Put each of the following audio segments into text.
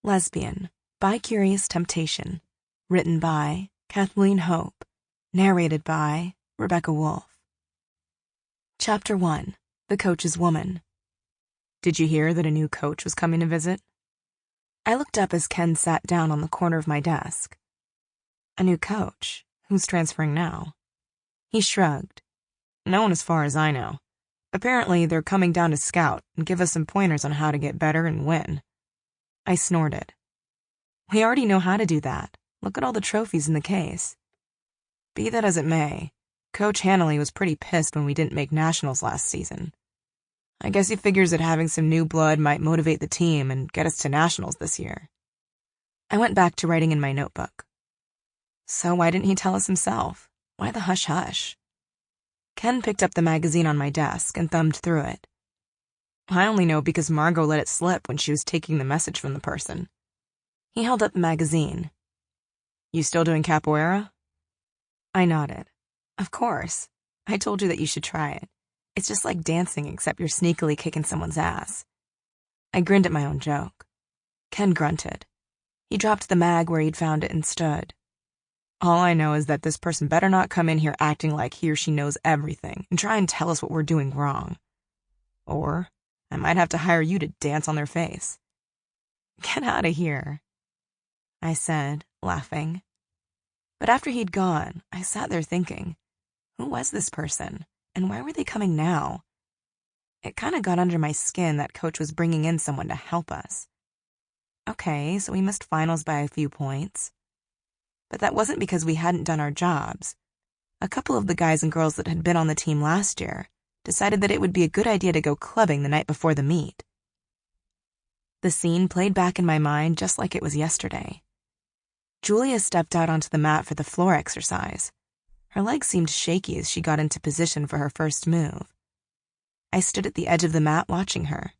Lesbian, Bicurious Temptation. Written by Kathleen Hope. Narrated by Rebecca Wolfe. Chapter 1. The Coach's Woman. Did you hear that a new coach was coming to visit? I looked up as Ken sat down on the corner of my desk. A new coach? Who's transferring now? He shrugged. No one as far as I know. Apparently, they're coming down to scout and give us some pointers on how to get better and win. I snorted. We already know how to do that. Look at all the trophies in the case. Be that as it may, Coach Hanley was pretty pissed when we didn't make nationals last season. I guess he figures that having some new blood might motivate the team and get us to nationals this year. I went back to writing in my notebook. So why didn't he tell us himself? Why the hush-hush? Ken picked up the magazine on my desk and thumbed through it. I only know because Margot let it slip when she was taking the message from the person. He held up the magazine. You still doing capoeira? I nodded. Of course. I told you that you should try it. It's just like dancing except you're sneakily kicking someone's ass. I grinned at my own joke. Ken grunted. He dropped the mag where he'd found it and stood. All I know is that this person better not come in here acting like he or she knows everything and try and tell us what we're doing wrong. Or I might have to hire you to dance on their face. Get out of here, I said, laughing. But after he'd gone, I sat there thinking, who was this person, and why were they coming now? It kind of got under my skin that Coach was bringing in someone to help us. Okay, so we missed finals by a few points. But that wasn't because we hadn't done our jobs. A couple of the guys and girls that had been on the team last year decided that it would be a good idea to go clubbing the night before the meet. The scene played back in my mind just like it was yesterday. Julia stepped out onto the mat for the floor exercise. Her legs seemed shaky as she got into position for her first move. I stood at the edge of the mat watching her.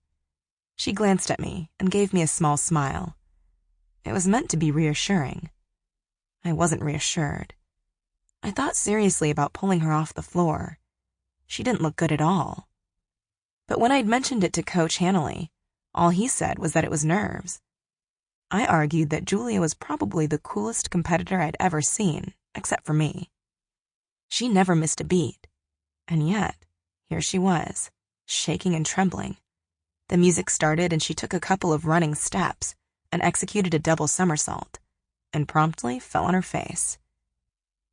She glanced at me and gave me a small smile. It was meant to be reassuring. I wasn't reassured. I thought seriously about pulling her off the floor. She didn't look good at all. But when I'd mentioned it to Coach Hanley, all he said was that it was nerves. I argued that Julia was probably the coolest competitor I'd ever seen, except for me. She never missed a beat. And yet, here she was, shaking and trembling. The music started and she took a couple of running steps and executed a double somersault, and promptly fell on her face.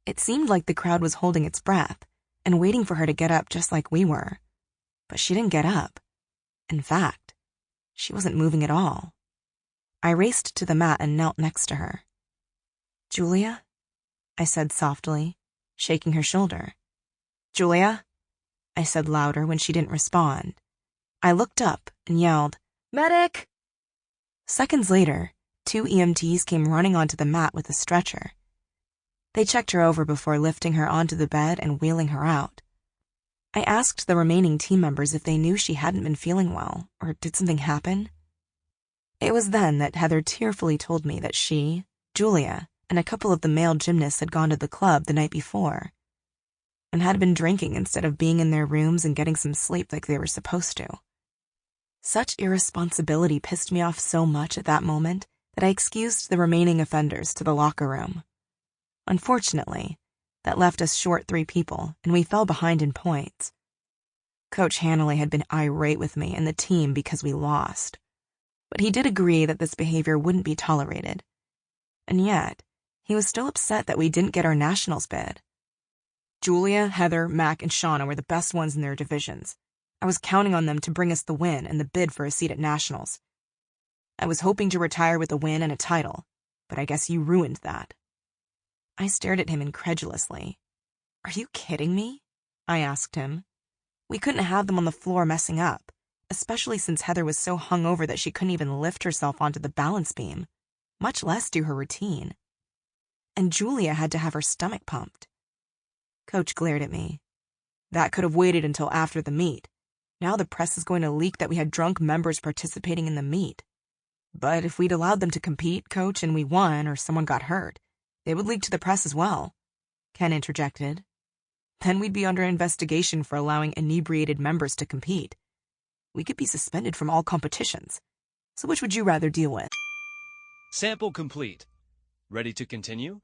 It seemed like the crowd was holding its breath and waiting for her to get up just like we were. But she didn't get up. In fact, she wasn't moving at all. I raced to the mat and knelt next to her. Julia? I said softly, shaking her shoulder. Julia? I said louder when she didn't respond. I looked up and yelled, Medic! Seconds later, 2 EMTs came running onto the mat with a stretcher. They checked her over before lifting her onto the bed and wheeling her out. I asked the remaining team members if they knew she hadn't been feeling well, or did something happen? It was then that Heather tearfully told me that she, Julia, and a couple of the male gymnasts had gone to the club the night before, and had been drinking instead of being in their rooms and getting some sleep like they were supposed to. Such irresponsibility pissed me off so much at that moment that I excused the remaining offenders to the locker room. Unfortunately, that left us short 3 people, and we fell behind in points. Coach Hanley had been irate with me and the team because we lost, but he did agree that this behavior wouldn't be tolerated. And yet, he was still upset that we didn't get our nationals bid. Julia, Heather, Mac, and Shauna were the best ones in their divisions. I was counting on them to bring us the win and the bid for a seat at nationals. I was hoping to retire with a win and a title, but I guess you ruined that. I stared at him incredulously. Are you kidding me? I asked him. We couldn't have them on the floor messing up, especially since Heather was so hungover that she couldn't even lift herself onto the balance beam, much less do her routine. And Julia had to have her stomach pumped. Coach glared at me. That could have waited until after the meet. Now the press is going to leak that we had drunk members participating in the meet. But if we'd allowed them to compete, Coach, and we won or someone got hurt, they would leak to the press as well, Ken interjected. Then we'd be under investigation for allowing inebriated members to compete. We could be suspended from all competitions. So which would you rather deal with? Sample complete. Ready to continue?